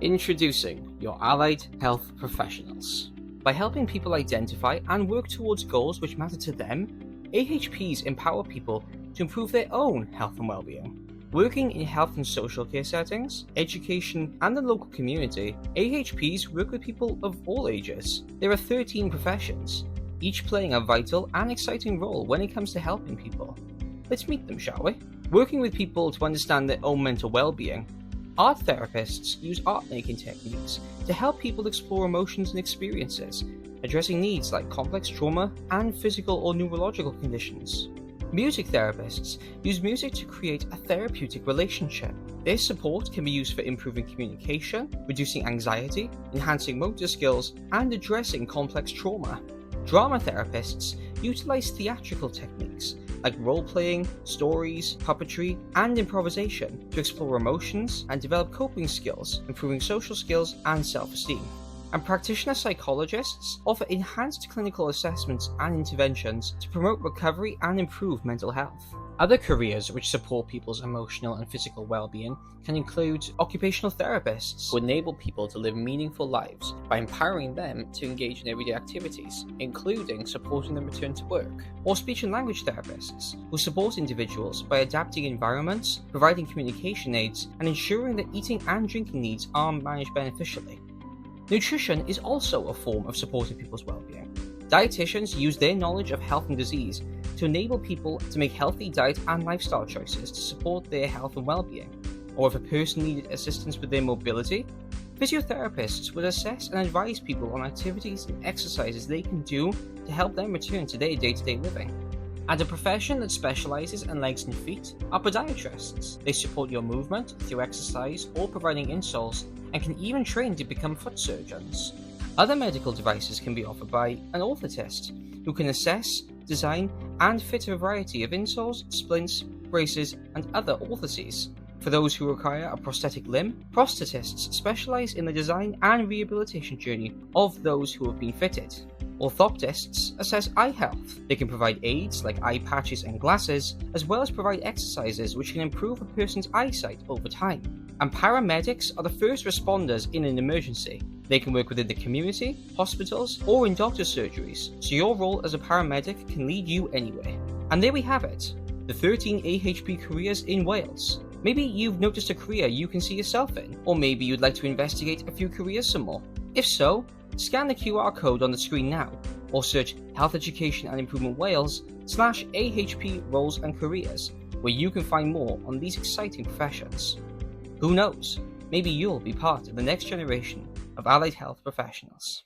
Introducing your allied health professionals. By helping people identify and work towards goals which matter to them, AHPs empower people to improve their own health and well-being. Working in health and social care settings, education, and the local community, AHPs work with people of all ages. There are 13 professions, each playing a vital and exciting role when it comes to helping people. Let's meet them, shall we? Working with people to understand their own mental well-being, art therapists use art-making techniques to help people explore emotions and experiences, addressing needs like complex trauma and physical or neurological conditions. Music therapists use music to create a therapeutic relationship. Their support can be used for improving communication, reducing anxiety, enhancing motor skills, and addressing complex trauma. Drama therapists utilize theatrical techniques like role-playing, stories, puppetry, and improvisation to explore emotions and develop coping skills, improving social skills and self-esteem. And practitioner psychologists offer enhanced clinical assessments and interventions to promote recovery and improve mental health. Other careers which support people's emotional and physical well-being can include occupational therapists, who enable people to live meaningful lives by empowering them to engage in everyday activities, including supporting them return to work, or speech and language therapists, who support individuals by adapting environments, providing communication aids, and ensuring that eating and drinking needs are managed beneficially. Nutrition is also a form of supporting people's well-being. Dietitians use their knowledge of health and disease to enable people to make healthy diet and lifestyle choices to support their health and well-being. Or if a person needed assistance with their mobility, physiotherapists would assess and advise people on activities and exercises they can do to help them return to their day-to-day living. And a profession that specializes in legs and feet are podiatrists. They support your movement through exercise or providing insoles, and can even train to become foot surgeons. Other medical devices can be offered by an orthotist, who can assess, design, and fit a variety of insoles, splints, braces, and other orthoses. For those who require a prosthetic limb, prosthetists specialize in the design and rehabilitation journey of those who have been fitted. Orthoptists assess eye health. They can provide aids like eye patches and glasses, as well as provide exercises which can improve a person's eyesight over time. And paramedics are the first responders in an emergency. They can work within the community, hospitals, or in doctor's surgeries, so your role as a paramedic can lead you anywhere. And there we have it, the 13 AHP careers in Wales. Maybe you've noticed a career you can see yourself in, or maybe you'd like to investigate a few careers some more. If so, scan the QR code on the screen now, or search Health Education and Improvement Wales /AHP Roles and Careers, where you can find more on these exciting professions. Who knows, maybe you'll be part of the next generation of allied health professionals.